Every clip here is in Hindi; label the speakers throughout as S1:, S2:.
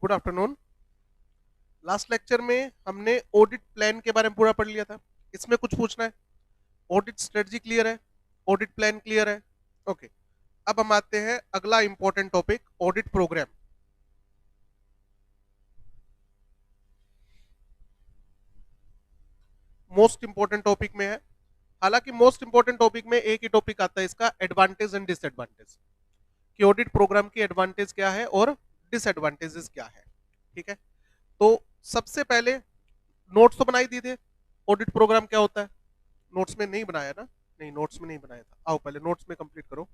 S1: Good afternoon. लास्ट लेक्चर में हमने ऑडिट प्लान के बारे में पूरा पढ़ लिया था। इसमें कुछ पूछना है? ऑडिट स्ट्रेटजी क्लियर है, ऑडिट प्लान क्लियर है। ओके, अब हम आते हैं अगला important topic, audit programme. Most important topic में है। हालांकि मोस्ट इंपॉर्टेंट टॉपिक में एक ही टॉपिक आता है इसका, एडवांटेज एंड डिसएडवांटेज, कि ऑडिट प्रोग्राम की एडवांटेज क्या है और डिसएडवांटेजेस क्या है। ठीक है, तो सबसे पहले नोट्स तो बनाई दी थे, ऑडिट प्रोग्राम क्या होता है। नोट्स में नहीं बनाया ना? नहीं, नोट्स में नहीं बनाया था। आओ पहले नोट्स में कंप्लीट करो।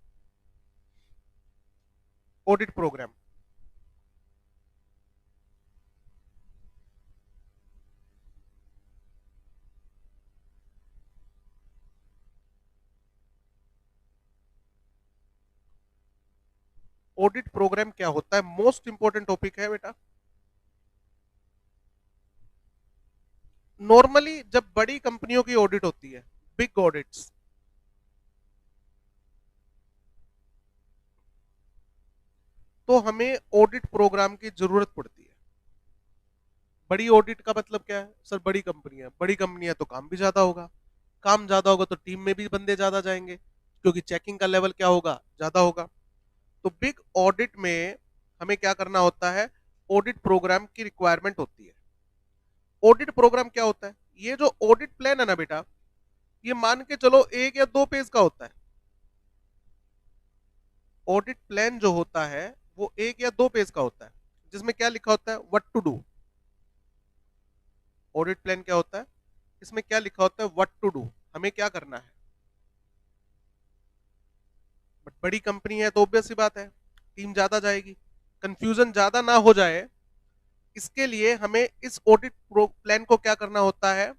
S1: ऑडिट प्रोग्राम, ऑडिट प्रोग्राम क्या होता है, मोस्ट इंपॉर्टेंट टॉपिक है बेटा। नॉर्मली जब बड़ी कंपनियों की ऑडिट होती है, बिग ऑडिट्स, तो हमें ऑडिट प्रोग्राम की जरूरत पड़ती है। बड़ी ऑडिट का मतलब क्या है सर? बड़ी कंपनी है, बड़ी कंपनी है तो काम भी ज्यादा होगा, काम ज्यादा होगा तो टीम में भी बंदे ज्यादा जाएंगे, क्योंकि चेकिंग का लेवल क्या होगा, ज्यादा होगा। तो बिग ऑडिट में हमें क्या करना होता है? ऑडिट प्रोग्राम की रिक्वायरमेंट होती है। ऑडिट प्रोग्राम क्या होता है? ये जो ऑडिट प्लान है ना बेटा, ये मान के चलो 1 या 2 पेज का होता है। ऑडिट प्लान जो होता है वो 1 या 2 पेज का होता है, जिसमें क्या लिखा होता है? What to do. Audit plan क्या होता है? इसमें क्या लिखा होता है? व्हाट टू डू, हमें क्या करना है। बट बड़ी कंपनी है तो ऑब्वियस सी बात है, टीम ज्यादा जाएगी, कंफ्यूजन ज्यादा ना हो जाए, इसके लिए हमें इस ऑडिट प्लान को क्या करना होता है?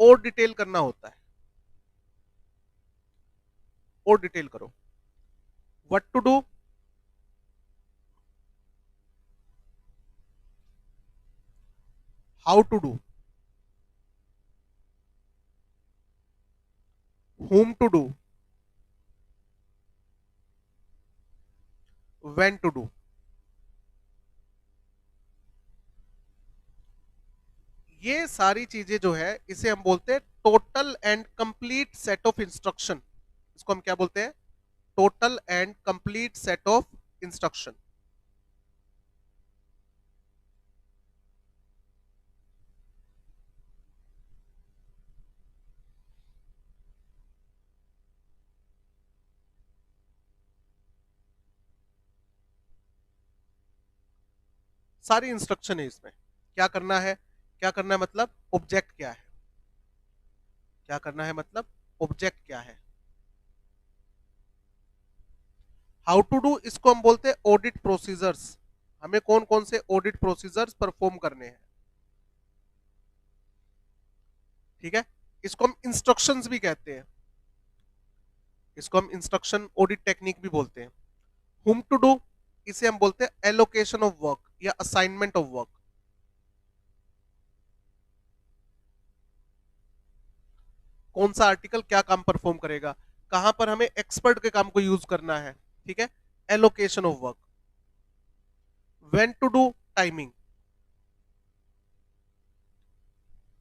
S1: और डिटेल करना होता है। और डिटेल करो। What to do, how to do, whom to do, when to do. ये सारी चीजें जो है इसे हम बोलते हैं total and complete set of instruction. इसको हम क्या बोलते हैं? Total and complete set of instruction. सारी इंस्ट्रक्शन है इसमें। क्या करना है? क्या करना है मतलब ऑब्जेक्ट क्या है, क्या करना है मतलब ऑब्जेक्ट क्या है। हाउ टू डू, इसको हम बोलते हैं ऑडिट प्रोसीजर्स। हमें कौन कौन से ऑडिट प्रोसीजर्स परफॉर्म करने हैं। ठीक है, इसको हम इंस्ट्रक्शंस भी कहते हैं, इसको हम इंस्ट्रक्शन ऑडिट टेक्निक भी बोलते हैं। हुम टू डू, इसे हम बोलते हैं एलोकेशन ऑफ वर्क या असाइनमेंट ऑफ वर्क। कौन सा आर्टिकल क्या काम परफॉर्म करेगा, कहां पर हमें एक्सपर्ट के काम को यूज करना है। ठीक है, allocation of work. When to do, timing,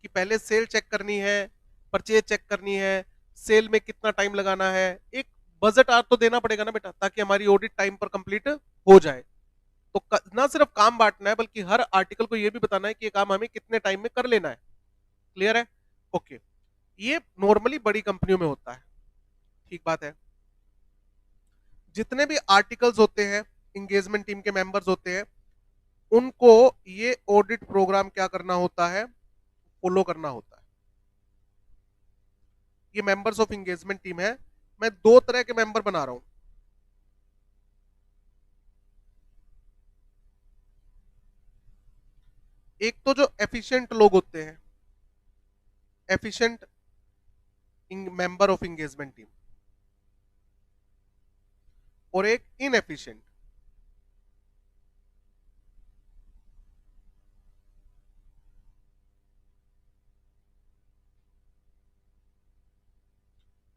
S1: कि पहले सेल चेक करनी है, परचेज चेक करनी है, सेल में कितना टाइम लगाना है। एक बजट आर तो देना पड़ेगा ना बेटा, ताकि हमारी ऑडिट टाइम पर कंप्लीट हो जाए। तो ना सिर्फ काम बांटना है, बल्कि हर आर्टिकल को यह भी बताना है कि ये काम हमें कितने टाइम में कर लेना है। क्लियर है? ओके, ये नॉर्मली बड़ी कंपनियों में होता है। ठीक बात है। जितने भी आर्टिकल्स होते हैं, इंगेजमेंट टीम के मेंबर्स होते हैं, उनको ये ऑडिट प्रोग्राम क्या करना होता है? फॉलो करना होता है। ये मेंबर्स ऑफ इंगेजमेंट टीम है। मैं 2 तरह के मेंबर बना रहा हूं। एक तो जो एफिशिएंट लोग होते हैं, efficient member of engagement team, और एक इनएफिशिएंट।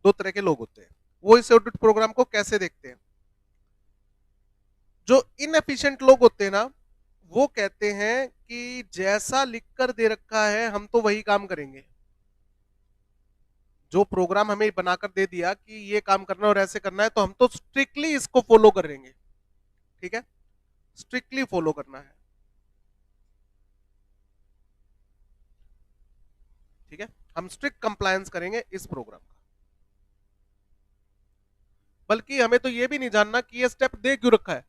S1: 2 तरह के लोग होते हैं। वो इस ऑडिट प्रोग्राम को कैसे देखते हैं? जो इनएफिशिएंट लोग होते हैं ना, वो कहते हैं कि जैसा लिखकर दे रखा है हम तो वही काम करेंगे, जो प्रोग्राम हमें बनाकर दे दिया कि ये काम करना और ऐसे करना है तो हम तो स्ट्रिक्टली इसको फॉलो करेंगे। ठीक है, स्ट्रिक्टली फॉलो करना है। ठीक है, हम स्ट्रिक्ट कंप्लायंस करेंगे इस प्रोग्राम का। बल्कि हमें तो ये भी नहीं जानना कि ये स्टेप दे क्यों रखा है,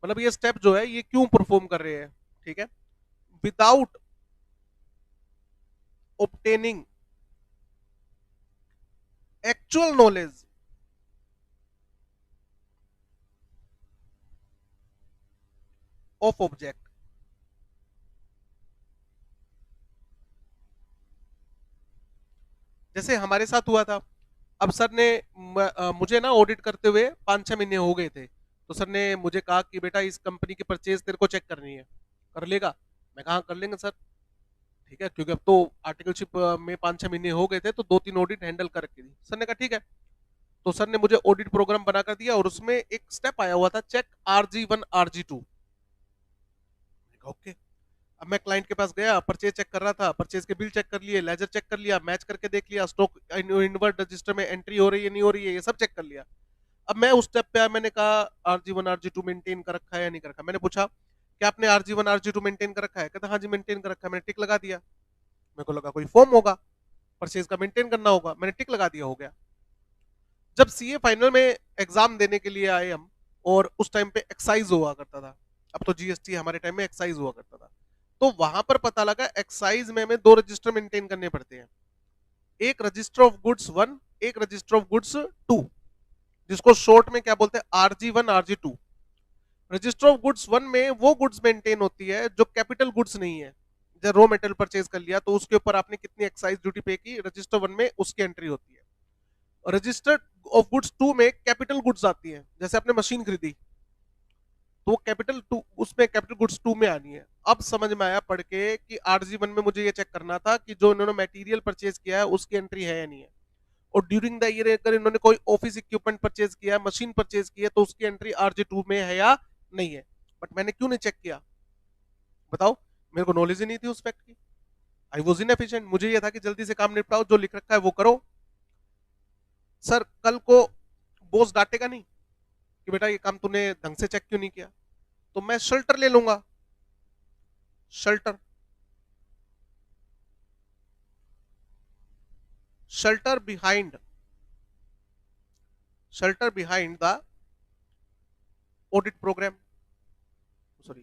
S1: मतलब ये स्टेप जो है ये क्यों परफॉर्म कर रहे हैं। ठीक है, without obtaining actual knowledge of object। जैसे हमारे साथ हुआ था, अब सर ने मुझे ना ऑडिट करते हुए 5-6 महीने हो गए थे, तो सर ने मुझे कहा कि बेटा इस कंपनी की परचेज तेरे को चेक करनी है, कर लेगा? मैं कहा कर लेंगे सर। ठीक है, क्योंकि अब तो आर्टिकलशिप में 5-6 महीने हो गए थे, तो 2-3 ऑडिट हैंडल कर रखी थी। सर ने कहा ठीक है, तो सर ने मुझे ऑडिट प्रोग्राम बनाकर दिया और उसमें एक स्टेप आया हुआ था, चेक RG1 RG2। ओके, अब मैं क्लाइंट के पास गया, परचेज चेक कर रहा था, परचेज के बिल चेक कर लिए, लेजर चेक कर लिया, मैच करके देख लिया, स्टॉक इनवर्ट रजिस्टर में एंट्री हो रही है नहीं हो रही है, ये सब चेक कर लिया। अब मैं उस स्टेप पे आया, मैंने कहा RG1 RG2 मेंटेन कर रखा है या नहीं कर रखा। मैंने पूछा कि आपने RG1 RG2 मेंटेन कर रखा है? कहता हाँ जी मेंटेन कर रखा है। मैंने टिक लगा दिया, मेरे को लगा कोई फॉर्म होगा, परचेज का मेंटेन करना होगा, मैंने टिक लगा दिया, हो गया। जब सीए फाइनल में एग्जाम देने के लिए आए हम, और उस टाइम पे एक्साइज हुआ करता था, अब तो जीएसटी, हमारे टाइम में एक्साइज हुआ करता था, तो वहां पर पता लगा एक्साइज में हमें 2 रजिस्टर मेंटेन करने पड़ते हैं, एक रजिस्टर ऑफ गुड्स 1, एक रजिस्टर ऑफ गुड्स 2, जिसको शॉर्ट में क्या बोलते हैं, RG1 RG2। Register of goods 1 में वो गुड्स मेंटेन होती है जो कैपिटल गुड्स नहीं है। जब रॉ मेटेरियल परचेज कर लिया तो उसके ऊपर आपने कितनी एक्साइज ड्यूटी पे की, रजिस्टर 1 में उसकी एंट्री होती है। रजिस्टर ऑफ गुड्स 2 में कैपिटल गुड्स आती है, जैसे आपने मशीन खरीदी तो वो कैपिटल 2, उसमें कैपिटल गुड्स 2 में आनी है। अब समझ में आया पढ़ के कि RG1 में मुझे ये चेक करना था कि जो इन्होंने मटेरियल परचेज किया है उसकी एंट्री है या नहीं है, और ड्यूरिंग द ईयर अगर इन्होंने कोई ऑफिस इक्विपमेंट परचेज किया है, मशीन परचेज की है, तो उसकी एंट्री RG2 में है या नहीं है। बट मैंने क्यों नहीं चेक किया बताओ, मेरे को नॉलेज ही नहीं थी उस फैक्ट की। आई वॉज इनएफिशिएंट, मुझे ये था कि जल्दी से काम निपटाओ, जो लिख रखा है वो करो। सर कल को बॉस डांटेगा नहीं कि बेटा ये काम तूने ढंग से चेक क्यों नहीं किया, तो मैं शेल्टर ले लूंगा, shelter, shelter behind, shelter behind the audit program, sorry,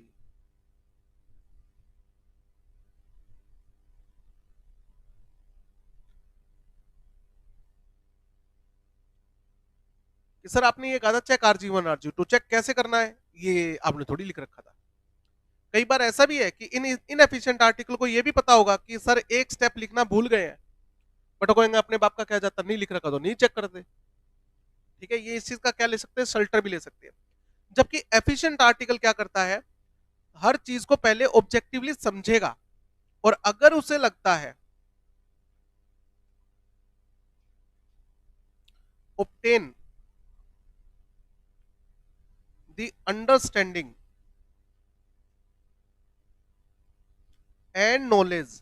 S1: कि सर आपने ये कहा था चेक RG1 RG2, चेक कैसे करना है ये आपने थोड़ी लिख रखा था। कई बार ऐसा भी है कि इन इनएफिशिएंट आर्टिकल को ये भी पता होगा कि सर एक स्टेप लिखना भूल गए हैं, बट कहेंगे अपने बाप का क्या जाता, नहीं लिख रखा तो नहीं चेक करते। ठीक है, ये इस चीज का क्या ले सकते हैं, शेल्टर भी ले सकते हैं। जबकि एफिशिएंट आर्टिकल क्या करता है, हर चीज को पहले ऑब्जेक्टिवली समझेगा, और अगर उसे लगता है obtain the understanding and knowledge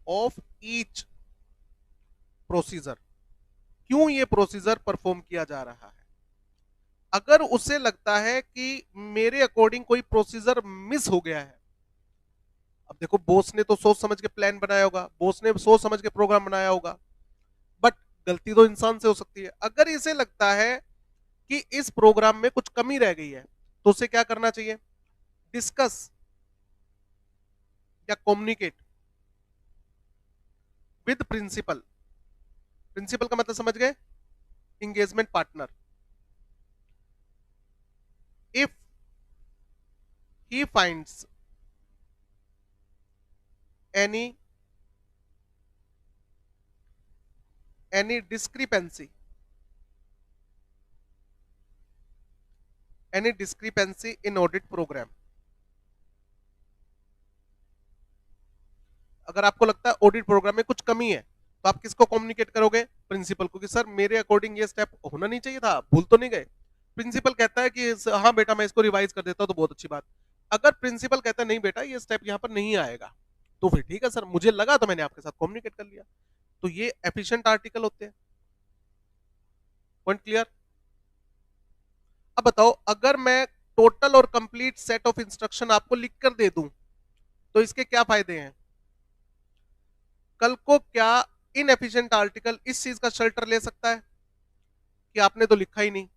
S1: of each procedure, क्यों ये प्रोसीजर परफॉर्म किया जा रहा है, अगर उसे लगता है कि मेरे अकॉर्डिंग कोई प्रोसीजर मिस हो गया है। अब देखो बॉस ने तो सोच समझ के प्लान बनाया होगा, बॉस ने सोच समझ के प्रोग्राम बनाया होगा, बट गलती तो इंसान से हो सकती है। अगर इसे लगता है कि इस प्रोग्राम में कुछ कमी रह गई है, तो उसे क्या करना चाहिए, डिस्कस या कम्युनिकेट विद प्रिंसिपल। प्रिंसिपल का मतलब समझ गए, engagement partner. If he finds any discrepancy, in audit program, अगर आपको लगता है ऑडिट प्रोग्राम में कुछ कमी है, तो आप किसको कम्युनिकेट करोगे, प्रिंसिपल को, कि सर मेरे अकॉर्डिंग ये स्टेप होना नहीं चाहिए था, भूल तो नहीं गए। प्रिंसिपल कहता है कि हाँ बेटा मैं इसको रिवाइज कर देता हूँ तो बहुत अच्छी बात। अगर प्रिंसिपल कहता है नहीं बेटा ये स्टेप यहाँ पर नहीं आएगा, तो फिर ठीक है सर, मुझे लगा तो मैंने आपके साथ कम्युनिकेट कर लिया। तो ये एफिशिएंट आर्टिकल होते हैं। Point clear? अब बताओ, अगर मैं टोटल और कंप्लीट सेट ऑफ इंस्ट्रक्शन आपको लिख कर दे दूं तो इसके क्या फायदे हैं? कल को क्या इनएफिशिएंट आर्टिकल इस चीज का शेल्टर ले सकता है कि आपने तो लिखा ही नहीं?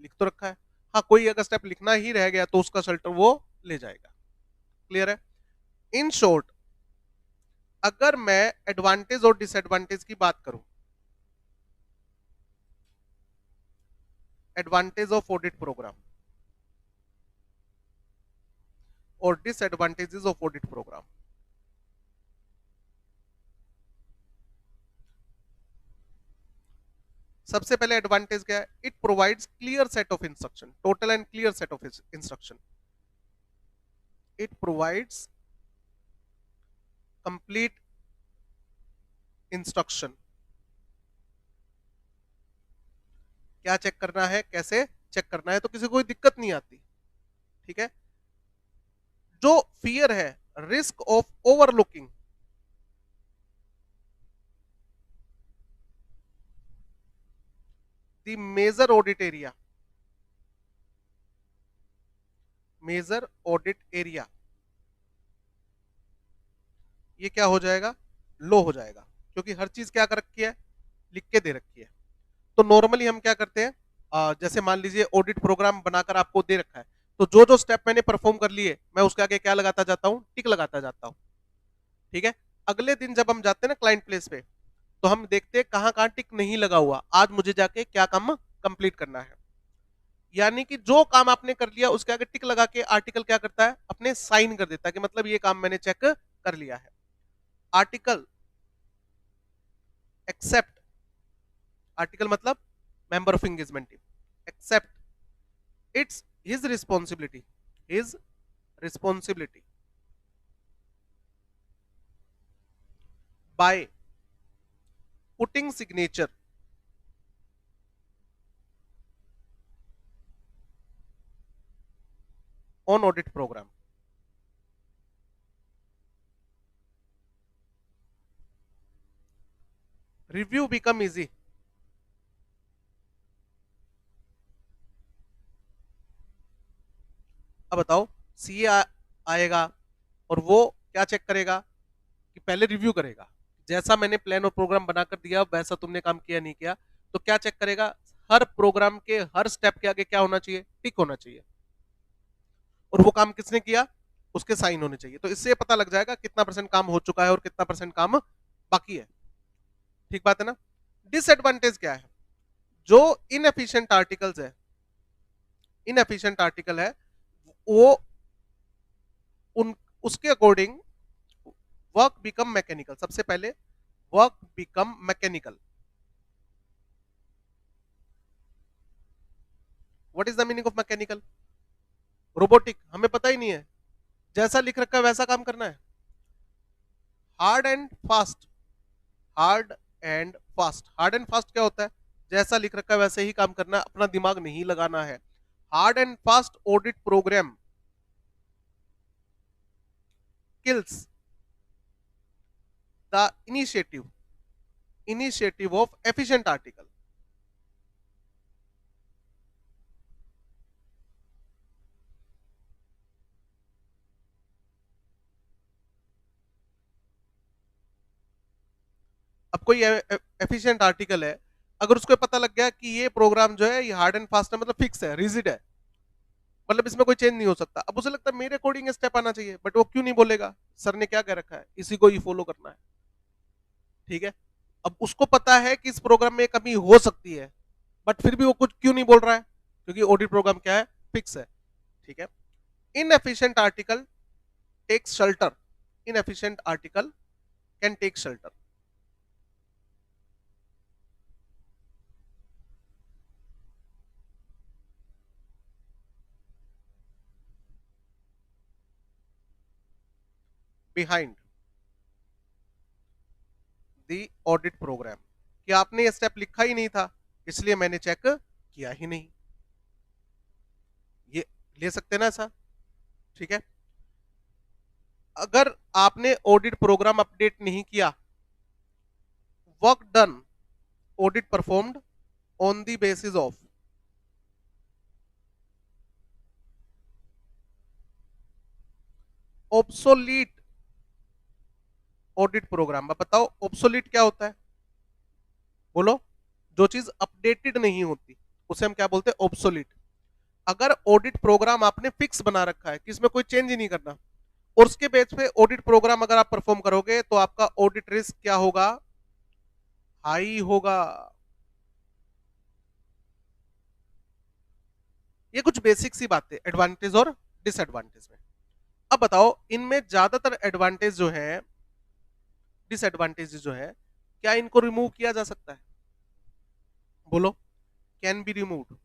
S1: लिख तो रखा है। हाँ, कोई अगर स्टेप लिखना ही रह गया तो उसका शेल्टर वो ले जाएगा। क्लियर है? इन शॉर्ट, अगर मैं एडवांटेज और डिसएडवांटेज की बात करूं, एडवांटेज ऑफ ऑडिट प्रोग्राम और डिसएडवांटेजेस ऑफ ऑडिट प्रोग्राम। सबसे पहले एडवांटेज क्या है? It provides clear set of instruction, total and clear set of instruction. It provides complete instruction. क्या चेक करना है, कैसे चेक करना है, तो किसी को कोई दिक्कत नहीं आती। ठीक है? जो फियर है risk of overlooking, the major audit area, major audit area, ये क्या हो जाएगा? लो हो जाएगा, क्योंकि हर चीज क्या कर रखी है? लिख के दे रखी है। तो नॉर्मली हम क्या करते हैं, जैसे मान लीजिए ऑडिट प्रोग्राम बनाकर आपको दे रखा है, तो जो जो स्टेप मैंने परफॉर्म कर लिए मैं उसके आगे क्या लगाता जाता हूं? टिक लगाता जाता हूं। ठीक है? अगले दिन जब हम जाते हैं ना क्लाइंट प्लेस पे, तो हम देखते हैं कहां कहां टिक नहीं लगा हुआ, आज मुझे जाके क्या काम कंप्लीट करना है। यानी कि जो काम आपने कर लिया उसके आगे टिक लगा के आर्टिकल क्या करता है? अपने साइन कर देता है कि मतलब ये काम मैंने चेक कर लिया है। आर्टिकल एक्सेप्ट, आर्टिकल मतलब member of engagement team, accept it's his responsibility, his responsibility by putting signature on audit programme. Review become easy. अब बताओ, सीए आएगा और वो क्या चेक करेगा? कि पहले रिव्यू करेगा, जैसा मैंने प्लान और प्रोग्राम बनाकर दिया वैसा तुमने काम किया नहीं किया, तो क्या चेक करेगा? हर प्रोग्राम के हर स्टेप के आगे क्या होना चाहिए? टिक होना चाहिए। और वो काम किसने किया? उसके साइन होने चाहिए। तो इससे पता लग जाएगा कितना परसेंट काम हो चुका है और कितना परसेंट काम बाकी है। ठीक बात है ना? डिसएडवांटेज क्या है? जो इनएफिशिएंट आर्टिकल्स है, इनएफिशिएंट आर्टिकल है, वो उन उसके अकॉर्डिंग वर्क बिकम मैकेनिकल। सबसे पहले work become mechanical. What is the meaning of mechanical? Robotic. हमें पता ही नहीं है, जैसा लिख रखा है वैसा काम करना है। Hard and fast, hard and fast, hard and fast क्या होता है? जैसा लिख रखा है वैसे ही काम करना है, अपना दिमाग नहीं लगाना है। Hard and fast audit programme kills the initiative of efficient article। अब कोई एफिशिएंट आर्टिकल है, अगर उसको पता लग गया कि ये प्रोग्राम जो है ये हार्ड एंड फास्ट है, मतलब फिक्स है, रिजिड है, मतलब इसमें कोई चेंज नहीं हो सकता, अब उसे लगता है मेरे अकॉर्डिंग स्टेप आना चाहिए, बट वो क्यों नहीं बोलेगा? सर ने क्या कह रखा है, इसी को ही फॉलो करना है। ठीक है? अब उसको पता है कि इस प्रोग्राम में कमी हो सकती है, बट फिर भी वो कुछ क्यों नहीं बोल रहा है? क्योंकि ऑडिट प्रोग्राम क्या है? फिक्स है। ठीक है? Inefficient article takes shelter, inefficient article can take shelter behind the audit programme, कि आपने ये स्टेप लिखा ही नहीं था, इसलिए मैंने चेक किया ही नहीं। ले सकते हैं ना ऐसा, ठीक है। अगर आपने ऑडिट प्रोग्राम अपडेट नहीं किया, work done audit performed on the basis of obsolete audit programme. अब बताओ ऑब्सोलीट क्या होता है, बोलो। जो चीज अपडेटेड नहीं होती उसे हम क्या बोलते हैं, ऑब्सोलीट। अगर ऑडिट प्रोग्राम आपने फिक्स बना रखा है कि इसमें कोई चेंज ही नहीं करना, और उसके बेस पे ऑडिट प्रोग्राम अगर आप परफॉर्म करोगे तो आपका ऑडिट रिस्क क्या होगा, हाई होगा। ये कुछ बेसिक सी बातें एडवांटेज और डिसएडवांटेज में। अब बताओ इनमें ज्यादातर एडवांटेज जो है, डिसएडवांटेज जो है, क्या इनको रिमूव किया जा सकता है, बोलो। कैन बी रिमूव्ड,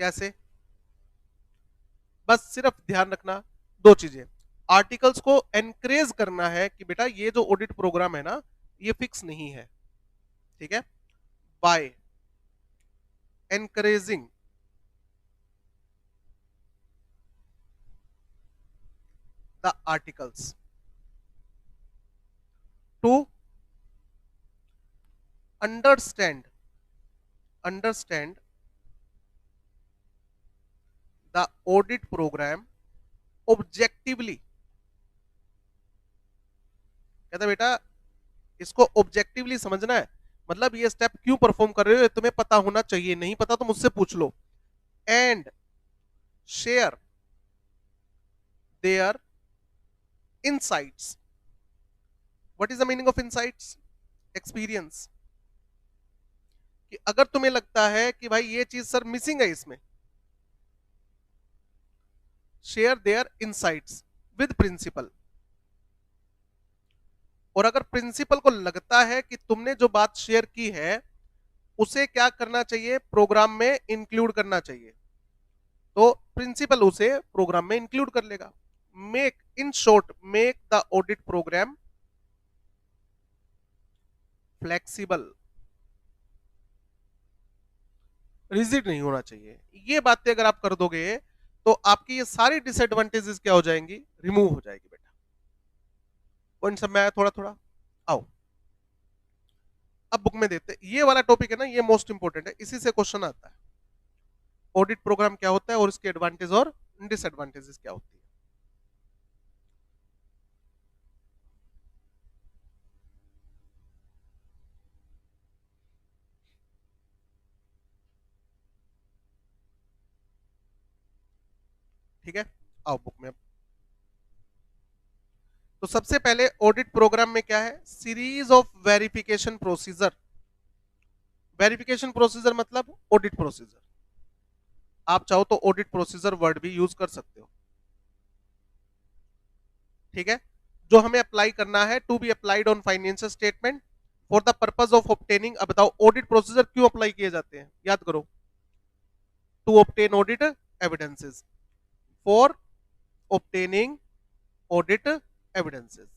S1: कैसे? बस सिर्फ ध्यान रखना दो चीजें। आर्टिकल्स को एनकरेज करना है कि बेटा ये जो ऑडिट प्रोग्राम है ना, ये फिक्स नहीं है, ठीक है। By encouraging the articles to understand the audit programme objectively. कहता बेटा इसको ऑब्जेक्टिवली समझना है, मतलब ये स्टेप क्यों परफॉर्म कर रहे हो ये तुम्हें पता होना चाहिए, नहीं पता तो मुझसे पूछ लो। And share their insights. What is the meaning of insights? Experience. कि अगर तुम्हें लगता है कि भाई ये चीज सर मिसिंग है इसमें, share their insights with principal. और अगर प्रिंसिपल को लगता है कि तुमने जो बात शेयर की है उसे क्या करना चाहिए, प्रोग्राम में इंक्लूड करना चाहिए, तो प्रिंसिपल उसे प्रोग्राम में इंक्लूड कर लेगा। Make in short make the audit programme flexible, rigid नहीं होना चाहिए। ये बातें अगर आप कर दोगे तो आपकी ये सारी डिसएडवांटेजेस क्या हो जाएंगी, रिमूव हो जाएगी बेटा। पॉइंट समझ में आया थोड़ा थोड़ा? आओ अब बुक में देते, ये वाला टॉपिक है ना, ये मोस्ट इंपोर्टेंट है, इसी से क्वेश्चन आता है। ऑडिट प्रोग्राम क्या होता है और इसके एडवांटेज और डिसएडवांटेजेस क्या होती है। ठीक है, आओ बुक में। तो सबसे पहले ऑडिट प्रोग्राम में क्या है, series of verification procedure. Verification procedure मतलब ऑडिट प्रोसीजर। आप चाहो तो ऑडिट प्रोसीजर वर्ड भी यूज कर सकते हो, ठीक है। जो हमें अप्लाई करना है, to be applied on financial statement for the purpose of obtaining. अब बताओ ऑडिट प्रोसीजर क्यों अप्लाई किए जाते हैं, याद करो। To obtain audit evidences, for obtaining audit evidences,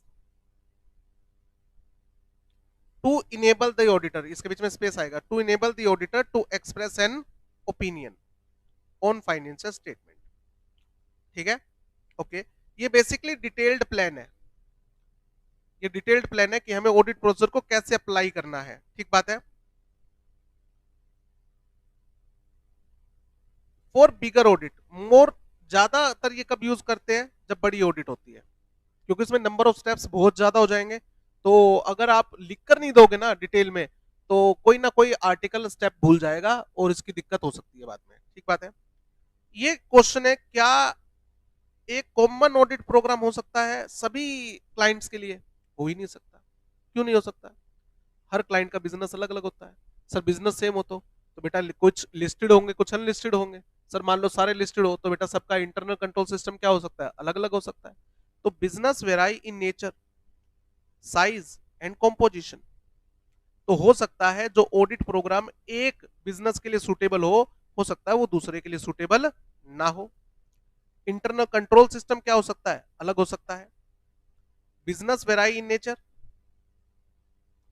S1: to enable the auditor, इसके बीच में स्पेस आएगा, to enable the auditor to express an opinion on financial statement, ठीक है। ओके, ये बेसिकली डिटेल्ड प्लान है, ये डिटेल्ड प्लान है कि हमें ऑडिट प्रोसीजर को कैसे अप्लाई करना है, ठीक बात है। फॉर बिगर ऑडिट, मोर, ज्यादातर ये कब यूज करते हैं, जब बड़ी ऑडिट होती है, क्योंकि इसमें नंबर ऑफ स्टेप्स बहुत ज्यादा हो जाएंगे। तो अगर आप लिख कर नहीं दोगे ना डिटेल में, तो कोई ना कोई आर्टिकल स्टेप भूल जाएगा और इसकी दिक्कत हो सकती है बाद में, ठीक बात है। ये क्वेश्चन है, क्या एक कॉमन ऑडिट प्रोग्राम हो सकता है सभी क्लाइंट्स के लिए? हो ही नहीं सकता। क्यों नहीं हो सकता? हर क्लाइंट का बिजनेस अलग अलग होता है। सर बिजनेस सेम हो तो बेटा कुछ लिस्टेड होंगे कुछ अनलिस्टेड होंगे। सर मान लो सारे लिस्टेड हो तो बेटा सबका इंटरनल कंट्रोल सिस्टम क्या हो सकता है, अलग अलग हो सकता है। तो business वेराई in nature, size and composition. तो हो सकता है जो ऑडिट प्रोग्राम एक बिजनेस के लिए सुटेबल हो सकता है वो दूसरे के लिए सुटेबल ना हो। इंटरनल कंट्रोल सिस्टम क्या हो सकता है, अलग हो सकता है। बिजनेस वेराई इन नेचर,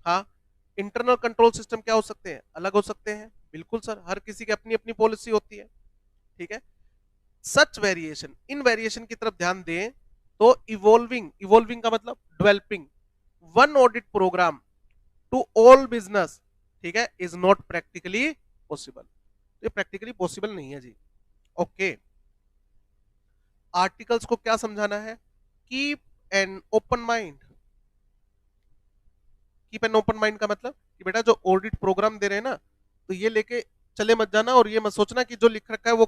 S1: हाँ। इंटरनल कंट्रोल सिस्टम क्या हो सकते हैं, अलग हो सकते हैं। बिल्कुल सर, हर किसी की अपनी अपनी पॉलिसी होती है, ठीक है। सच वेरिएशन, इन वेरिएशन की तरफ ध्यान दें तो इवॉल्विंग, इवॉल्विंग का मतलब developing one audit programme to all business, ठीक है, इज नॉट प्रैक्टिकली पॉसिबल। ये प्रैक्टिकली पॉसिबल नहीं है जी। ओके, आर्टिकल्स को क्या समझाना है? Keep an open mind. Keep an open mind का मतलब कि बेटा जो ऑडिट प्रोग्राम दे रहे हैं ना, तो ये लेके चले मत जाना और ये मत सोचना कि जो लिख रखा है वो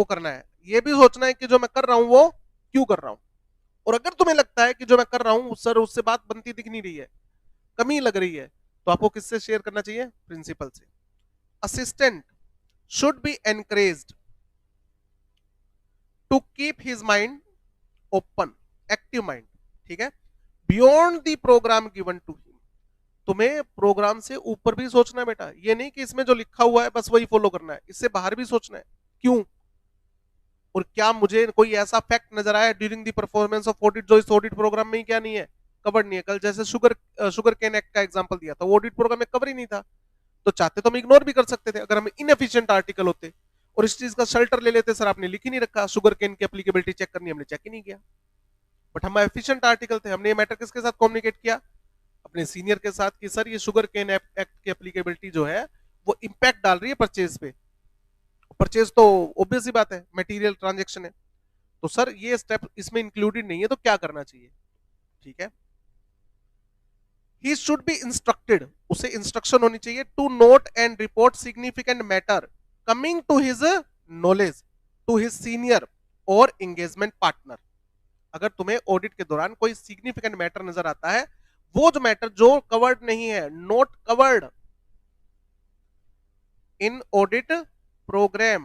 S1: करना है। ये भी सोचना है कि जो मैं कर रहा हूं वो क्यों कर रहा हूं। और अगर तुम्हें लगता है कि जो मैं कर रहा हूं सर उससे बात बनती दिख नहीं रही है, कमी लग रही है, तो आपको किससे शेयर करना चाहिए? प्रिंसिपल से। Assistant should be encouraged to keep his mind open, active mind, ठीक है, beyond the programme given to him. तुम्हें प्रोग्राम से ऊपर भी सोचना है बेटा, ये नहीं कि इसमें जो लिखा हुआ है बस वही फॉलो करना है, इससे बाहर भी सोचना है। क्यों और क्या मुझे कोई ऐसा फैक्ट नजर आया during the performance of audit जो इस ऑडिट प्रोग्राम में ही क्या नहीं है, कवर नहीं है। कल जैसे शुगर केन एक्ट का एग्जांपल दिया था, वो ऑडिट प्रोग्राम में कवर ही नहीं था, तो चाहते तो हम इग्नोर भी कर सकते थे अगर हम इनएफिशिएंट आर्टिकल होते, और इस चीज का शेल्टर ले लेते, सर आपने लिख ही नहीं रखा शुगर केन की एप्लीकेबिलिटी चेक करनी, हमने चेक ही नहीं किया। बट हम एफिशिएंट आर्टिकल थे, हमने ये मैटर किसके साथ कम्युनिकेट किया? अपने सीनियर के साथ कि सर ये शुगर केन एक्ट की एप्लीकेबिलिटी जो है वो इंपैक्ट डाल रही है परचेज पे। परचेज तो ऑब्वियस ही बात है, मटेरियल ट्रांजैक्शन है, तो सर ये स्टेप इसमें इंक्लूडेड नहीं है, तो क्या करना चाहिए? ठीक है, ही शुड बी इंस्ट्रक्टेड, उसे इंस्ट्रक्शन होनी चाहिए to note and report significant matter coming to his knowledge to his senior और एंगेजमेंट पार्टनर। अगर तुम्हें ऑडिट के दौरान कोई सिग्निफिकेंट मैटर नजर आता है, वो जो मैटर जो कवर्ड नहीं है, not covered in audit programme,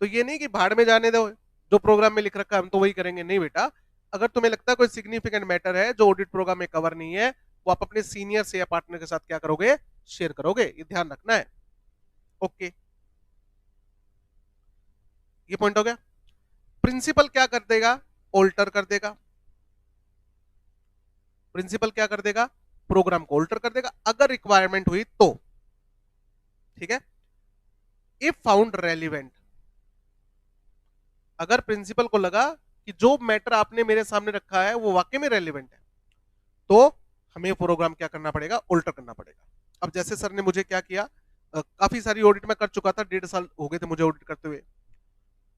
S1: तो ये नहीं कि भाड़ में जाने दो, जो प्रोग्राम में लिख रखा है हम तो वही करेंगे, नहीं बेटा। अगर तुम्हें लगता है कोई सिग्निफिकेंट मैटर है जो ऑडिट प्रोग्राम में कवर नहीं है, वो आप अपने सीनियर से या पार्टनर के साथ क्या करोगे? शेयर करोगे, ये ध्यान रखना है। ओके, ये पॉइंट हो गया। प्रिंसिपल क्या कर देगा? ऑल्टर कर देगा। प्रिंसिपल क्या कर देगा? प्रोग्राम को ऑल्टर कर देगा अगर रिक्वायरमेंट हुई तो, ठीक है। इफ फाउंड रेलिवेंट, अगर प्रिंसिपल को लगा कि जो मैटर आपने मेरे सामने रखा है वो वाकई में रेलिवेंट है, तो हमें प्रोग्राम क्या करना पड़ेगा? ऑल्टर करना पड़ेगा। अब जैसे सर ने मुझे क्या किया, काफी सारी ऑडिट में कर चुका था, 1.5 साल हो गए थे मुझे ऑडिट करते हुए,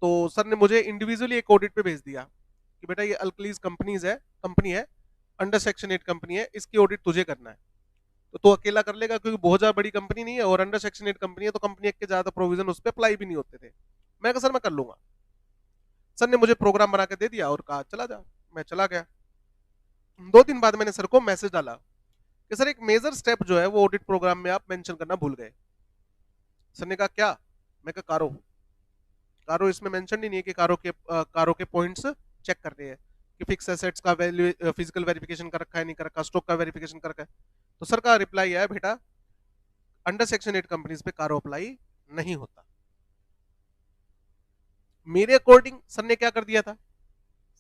S1: तो सर ने मुझे इंडिविजुअली एक ऑडिट पे भेज दिया कि बेटा ये अल्कलीज कंपनी है, अंडर सेक्शन 8 कंपनी है, इसकी ऑडिट तुझे करना है। तो तू अकेला कर लेगा क्योंकि बहुत ज्यादा बड़ी कंपनी नहीं है और अंडर सेक्शन 8 कंपनी है, तो कंपनी एक्ट के ज्यादा प्रोविजन उस पर अप्लाई भी नहीं होते थे। मैं कहा सर मैं कर लूंगा। सर ने मुझे प्रोग्राम बना के दे दिया और कहा चला जा। मैं चला गया। 2 दिन बाद मैंने सर को मैसेज डाला कि सर एक मेजर स्टेप जो है वो ऑडिट प्रोग्राम में आप मेंशन करना भूल गए। सर ने कहा क्या? मैं कहा कारो इसमें मेंशन ही नहीं है कि कारो के पॉइंट्स चेक करने हैं कि फिक्स एसेट्स का वैल्यू फिजिकल वेरिफिकेशन कर रखा है नहीं कर रखा, स्टॉक का वेरिफिकेशन कर रखा है। तो सर का रिप्लाई आया बेटा अंडर सेक्शन 8 कंपनीज पे कारो अप्लाई नहीं होता। मेरे अकॉर्डिंग सर ने क्या कर दिया था?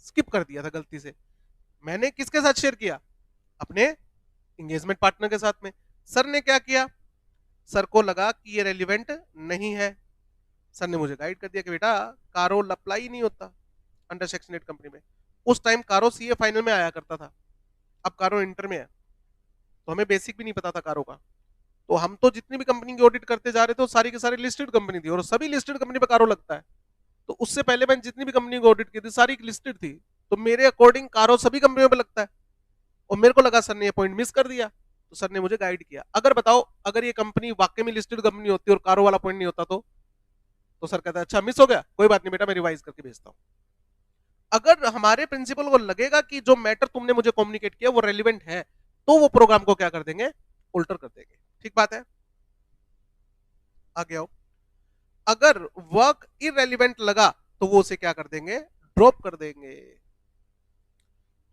S1: स्किप कर दिया था गलती से। मैंने किसके साथ शेयर किया? अपने एंगेजमेंट पार्टनर के साथ में। सर ने क्या किया? सर को लगा कि ये रेलिवेंट नहीं है, सर ने मुझे गाइड कर दिया कि बेटा कारो अप्लाई नहीं होता अंडर सेक्शन 8 कंपनी में। उस टाइम कारो सीए फाइनल में आया करता था, अब कारो इंटर में है, तो हमें बेसिक भी नहीं पता था कारो का। तो हम तो जितनी भी कंपनी की ऑडिट करते जा रहे थे सारी की सारी लिस्टेड कंपनी थी और सभी लिस्टेड कंपनी पे कारो लगता है। तो उससे पहले मैंने जितनी भी कंपनी को ऑडिट की थी सारी लिस्टेड थी, तो मेरे अकॉर्डिंग कारो सभी कंपनियों पे लगता है। और मेरे को लगा सर ने ये पॉइंट मिस कर दिया, तो सर ने मुझे गाइड किया। अगर बताओ अगर ये कंपनी वाकई में लिस्टेड कंपनी होती और कारो वाला पॉइंट नहीं होता तो सर कहता है अच्छा मिस हो गया, कोई बात नहीं बेटा मैं रिवाइज करके भेजता हूं। अगर हमारे प्रिंसिपल को लगेगा कि जो मैटर तुमने मुझे कम्युनिकेट किया वो रेलिवेंट है, तो वो प्रोग्राम को क्या कर देंगे? उल्टर कर देंगे। ठीक बात है, आगे आओ। अगर वर्क इरेलीवेंट लगा तो वो उसे क्या कर देंगे? ड्रॉप कर देंगे।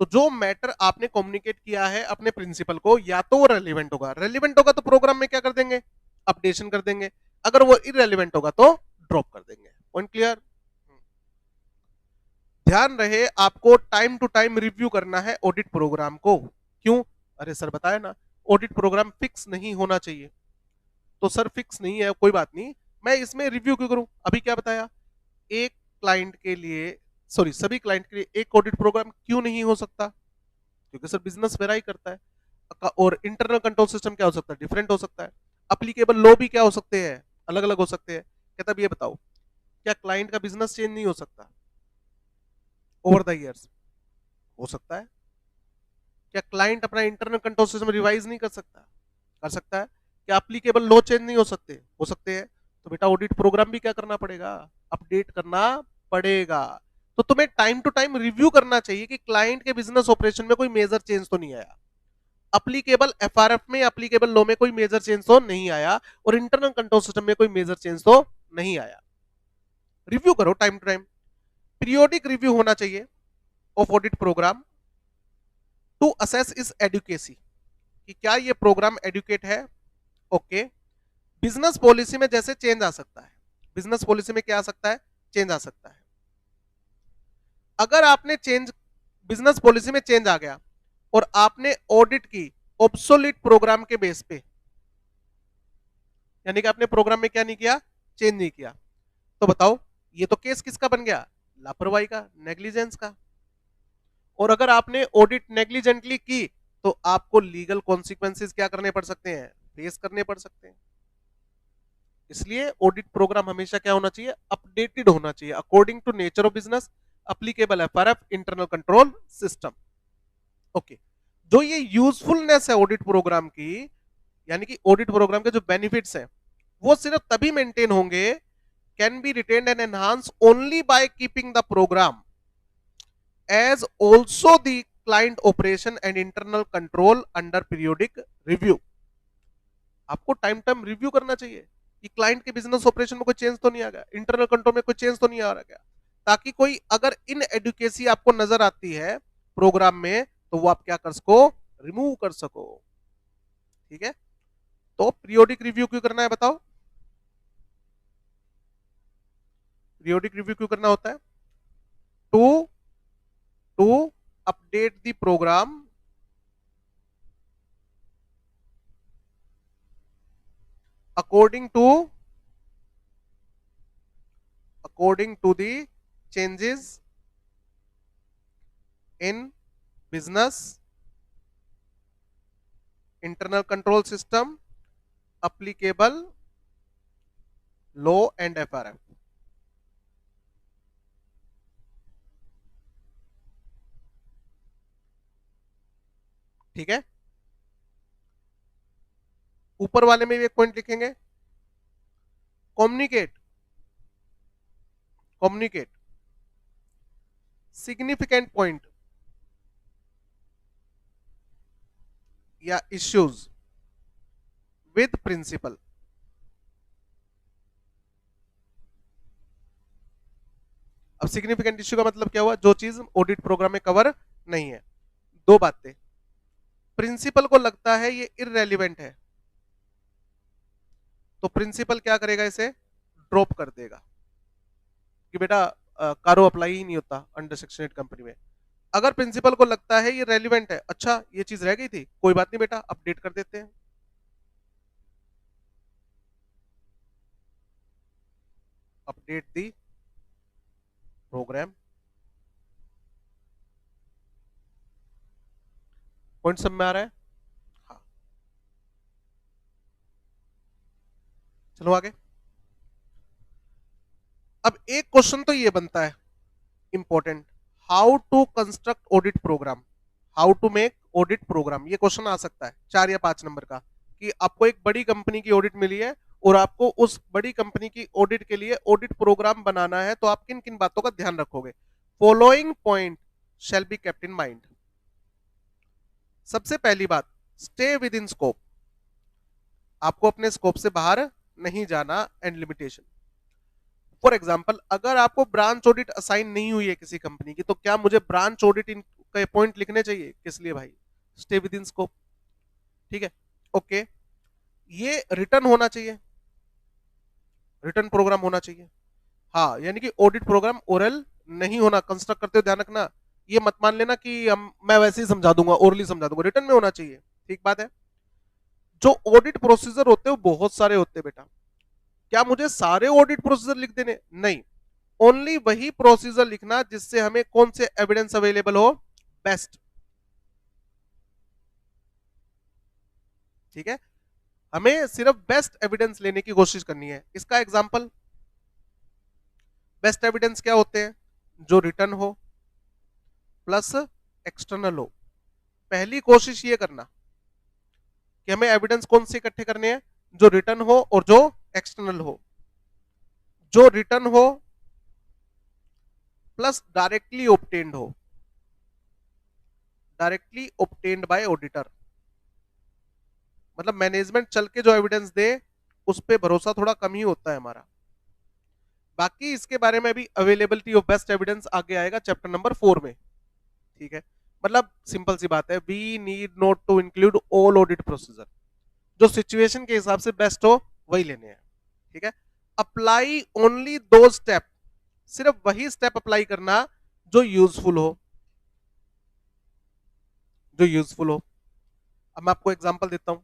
S1: तो जो मैटर आपने कम्युनिकेट किया है अपने प्रिंसिपल को, या तो वो रेलिवेंट होगा तो प्रोग्राम में क्या कर देंगे? अपडेशन कर देंगे। अगर वो इरेलीवेंट होगा तो ड्रॉप कर देंगे। Point clear? ध्यान रहे आपको टाइम टू टाइम रिव्यू करना है ऑडिट प्रोग्राम को। क्यों? अरे सर बताया ना, ऑडिट प्रोग्राम फिक्स नहीं होना चाहिए। तो सर फिक्स नहीं है, कोई बात नहीं, मैं इसमें रिव्यू क्यों करूं? अभी क्या बताया, एक क्लाइंट के लिए, सॉरी सभी क्लाइंट के लिए एक ऑडिट प्रोग्राम क्यों नहीं हो सकता? क्योंकि सर बिजनेस वेराई करता है, और इंटरनल कंट्रोल सिस्टम क्या हो सकता है, डिफरेंट हो सकता है, अप्लीकेबल लॉ भी क्या हो सकते हैं, अलग अलग हो सकते हैं। कहता अब ये बताओ, क्या क्लाइंट का बिजनेस चेंज नहीं हो सकता ओवर द ईयर्स? हो सकता है। क्या क्लाइंट अपना इंटरनल कंट्रोल सिस्टम रिवाइज नहीं कर सकता? कर सकता है। क्या एप्लीकेबल लॉ चेंज नहीं हो सकते? हो सकते हैं। तो बेटा ऑडिट प्रोग्राम भी क्या करना पड़ेगा, अपडेट करना पड़ेगा। तो तुम्हें टाइम टू टाइम रिव्यू करना चाहिए कि क्लाइंट के बिजनेस ऑपरेशन में कोई मेजर चेंज तो नहीं आया, अप्लीकेबल एफआरएफ में, एप्लीकेबल लॉ में कोई मेजर चेंज तो नहीं आया, और इंटरनल कंट्रोल सिस्टम में कोई मेजर चेंज तो नहीं आया। रिव्यू करो time to time, periodic review होना चाहिए of audit programme to assess its adequacy, कि क्या ये प्रोग्राम एडुकेट है। ओके, बिजनेस पॉलिसी में जैसे चेंज आ सकता है, बिजनेस पॉलिसी में क्या आ सकता है, चेंज आ सकता है। अगर आपने चेंज, बिजनेस पॉलिसी में चेंज आ गया और आपने ऑडिट की ऑब्सोलीट प्रोग्राम के बेस पे, यानी कि आपने प्रोग्राम में क्या नहीं किया, चेंज नहीं किया, तो बताओ ये तो केस किसका बन गया, लापरवाही का, नेग्लिजेंस का। और अगर आपने ऑडिट नेग्लिजेंटली की तो आपको लीगल कॉन्सिक्वेंसेस क्या करने पड़ सकते हैं, फेस करने पड़ सकते हैं। इसलिए ऑडिट प्रोग्राम हमेशा क्या होना चाहिए, अपडेटेड होना चाहिए according to nature of business, applicable FRF, internal control system. Okay, जो ये यूजफुलनेस है ऑडिट प्रोग्राम की, यानी कि ऑडिट प्रोग्राम के जो बेनिफिट्स हैं वो सिर्फ तभी मेंटेन होंगे, can be retained and enhance only by keeping the programme as also the client operation and internal control under periodic review. आपको टाइम टाइम रिव्यू करना चाहिए कि क्लाइंट के बिजनेस ऑपरेशन में कोई चेंज तो नहीं आ गया, इंटरनल कंट्रोल में कोई चेंज तो नहीं आ गया, ताकि कोई अगर इन एडुकेसी आपको नजर आती है प्रोग्राम में तो वो आप क्या कर सको, रिमूव कर सको। ठीक है, तो पीरियोडिक रिव्यू क्यों करना है बताओ, पीरियोडिक रिव्यू क्यों करना होता है, to to update the program according to the changes in business, internal control system, applicable law and FRF। ठीक है, ऊपर वाले में भी एक पॉइंट लिखेंगे, कम्युनिकेट कम्युनिकेट सिग्निफिकेंट पॉइंट या इश्यूज विद प्रिंसिपल। अब सिग्निफिकेंट इश्यू का मतलब क्या हुआ, जो चीज ऑडिट प्रोग्राम में कवर नहीं है। दो बातें, प्रिंसिपल को लगता है ये इररेलेवेंट है तो प्रिंसिपल क्या करेगा, इसे ड्रॉप कर देगा कि बेटा कारो अप्लाई ही नहीं होता अंडर सेक्शन 8 कंपनी में। अगर प्रिंसिपल को लगता है ये रेलिवेंट है, अच्छा ये चीज रह गई थी, कोई बात नहीं बेटा अपडेट कर देते हैं, अपडेट दी प्रोग्राम। पॉइंट सब में आ रहा है? हाँ, चलो आगे। अब एक क्वेश्चन तो ये बनता है important, how to construct audit program, how to make audit program. ये क्वेश्चन आ सकता है 4 या 5 नंबर का, कि आपको एक बड़ी कंपनी की ऑडिट मिली है और आपको उस बड़ी कंपनी की ऑडिट के लिए ऑडिट प्रोग्राम बनाना है, तो आप किन किन बातों का ध्यान रखोगे। Following point shall be kept in mind. सबसे पहली बात, स्टे विद इन स्कोप, आपको अपने स्कोप से बाहर नहीं जाना एंड लिमिटेशन। फॉर एग्जाम्पल, अगर आपको ब्रांच ऑडिट असाइन नहीं हुई है किसी कंपनी की, तो क्या मुझे ब्रांच ऑडिट इन के पॉइंट लिखने चाहिए, किस लिए भाई, स्टे विद इन स्कोप। ठीक है, ओके, ये रिटर्न होना चाहिए, रिटर्न प्रोग्राम होना चाहिए। हाँ, यानी कि ऑडिट प्रोग्राम ओरल नहीं होना, कंस्ट्रक्ट करते हुए ध्यान रखना, ये मत मान लेना कि हम मैं वैसे ही समझा दूंगा, ओरली समझा दूंगा, रिटर्न में होना चाहिए। ठीक बात है। जो ऑडिट प्रोसीजर होते हैं वो बहुत सारे होते हैं बेटा। क्या मुझे सारे ऑडिट प्रोसीजर लिख देने? नहीं, ओनली वही प्रोसीजर लिखना जिससे हमें कौन से एविडेंस अवेलेबल हो, बेस्ट। ठीक है, हमें सिर्फ बेस्ट एविडेंस लेने की कोशिश करनी है। इसका एग्जांपल, बेस्ट एविडेंस क्या होते हैं? जो रिटर्न हो प्लस एक्सटर्नल हो। पहली कोशिश ये करना कि हमें एविडेंस कौन से इकट्ठे करने हैं, जो रिटर्न हो और जो एक्सटर्नल हो। जो रिटर्न हो प्लस डायरेक्टली ऑब्टेन्ड हो, डायरेक्टली ऑब्टेन्ड बाय ऑडिटर। मतलब मैनेजमेंट चल के जो एविडेंस दे उस पे भरोसा थोड़ा कम ही होता है हमारा। बाकी इसके बारे में भी अवेलेबिलिटी ऑफ बेस्ट एविडेंस आगे आएगा चैप्टर नंबर 4 में। ठीक है, मतलब सिंपल सी बात है, we need not to include all audit procedure. जो सिचुएशन के हिसाब से बेस्ट हो वही लेने हैं। ठीक है, अप्लाई ओनली दो स्टेप, सिर्फ वही स्टेप अप्लाई करना जो यूजफुल हो, जो यूजफुल हो। अब मैं आपको एग्जांपल देता हूं।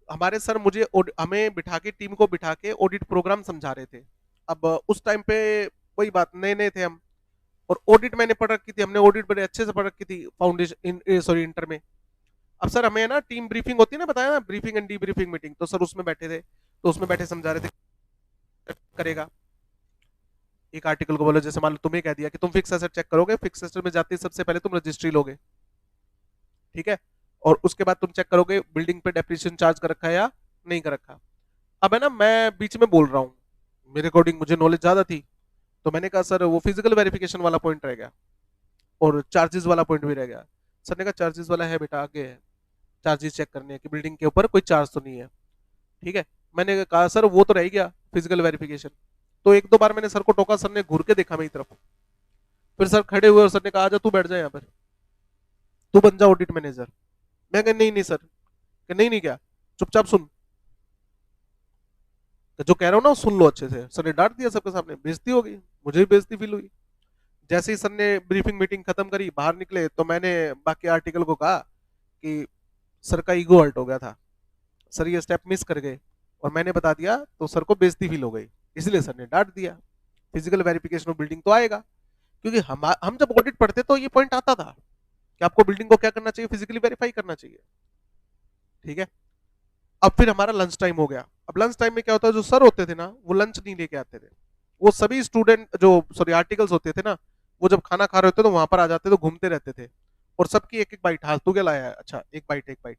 S1: हमारे सर मुझे हमें बिठा के, टीम को बिठा के ऑडिट प्रोग्राम समझा रहे थे। अब उस टाइम पे वही बात, नए नए थे हम, और ऑडिट मैंने पढ़ रखी थी, हमने ऑडिट बड़े अच्छे से पढ़ रखी थी फाउंडेशन सॉरी इंटर में। अब सर हमें ना टीम ब्रीफिंग होती है ना, बताया ना, ब्रीफिंग एंड डीब्रीफिंग मीटिंग, तो सर उसमें बैठे थे, तो उसमें बैठे समझा रहे थे करेगा। एक आर्टिकल को बोलो, जैसे मान लो तुम्हें कह दिया कि तुम फिक्स एसेट चेक करोगे, फिक्स एसेट में जाते ही सबसे पहले तुम रजिस्ट्री लोगे, ठीक है, और उसके बाद तुम चेक करोगे बिल्डिंग पे डेप्रिसिएशन चार्ज कर रखा है या नहीं कर रखा। अब है ना, मैं बीच में बोल रहा हूँ, मेरे अकॉर्डिंग मुझे नॉलेज ज्यादा थी, तो मैंने कहा सर वो फिजिकल वेरिफिकेशन वाला पॉइंट रह गया और चार्जेस वाला पॉइंट भी रह गया। सर ने कहा चार्जेस वाला है बेटा, आगे है, चार्जेस चेक करने हैं कि बिल्डिंग के ऊपर कोई चार्ज तो नहीं है। ठीक है, मैंने कहा सर वो तो रह गया फिजिकल वेरिफिकेशन। तो एक दो बार मैंने सर को टोका, सर ने घूर के देखा मेरी तरफ, फिर सर खड़े हुए और सर ने कहा आजा तू बैठ जा यहाँ पर, तू बन जा ऑडिट मैनेजर। मैं कहा नहीं नहीं सर, कि नहीं नहीं क्या, चुपचाप सुन, जो कह रहा हूँ ना सुन लो अच्छे से। सर ने डांट दिया सबके सामने, बेइज्जती हो गई, मुझे भी बेइज्जती फील हुई। जैसे ही सर ने ब्रीफिंग मीटिंग खत्म करी, बाहर निकले, तो मैंने बाकी आर्टिकल को कहा कि सर का ईगो हर्ट हो गया था, सर ये स्टेप मिस कर गए, और मैंने बता दिया तो सर को बेइज्जती फील हो गई, इसलिए सर ने डांट दिया। फिजिकल वेरिफिकेशन ऑफ बिल्डिंग तो आएगा, क्योंकि हम जब ऑडिट पढ़ते तो ये पॉइंट आता था कि आपको बिल्डिंग को क्या करना चाहिए, फिजिकली वेरीफाई करना चाहिए। ठीक है, अब फिर हमारा लंच टाइम हो गया। अब लंच टाइम में क्या होता है, जो सर होते थे ना वो लंच नहीं लेके आते थे, वो सभी स्टूडेंट जो सॉरी आर्टिकल्स होते थे ना, वो जब खाना खा रहे होते तो वहां पर आ जाते, तो घूमते रहते थे, और सबकी एक एक बाइट, हाँ तू क्या लाया है, अच्छा एक बाइट एक बाइट।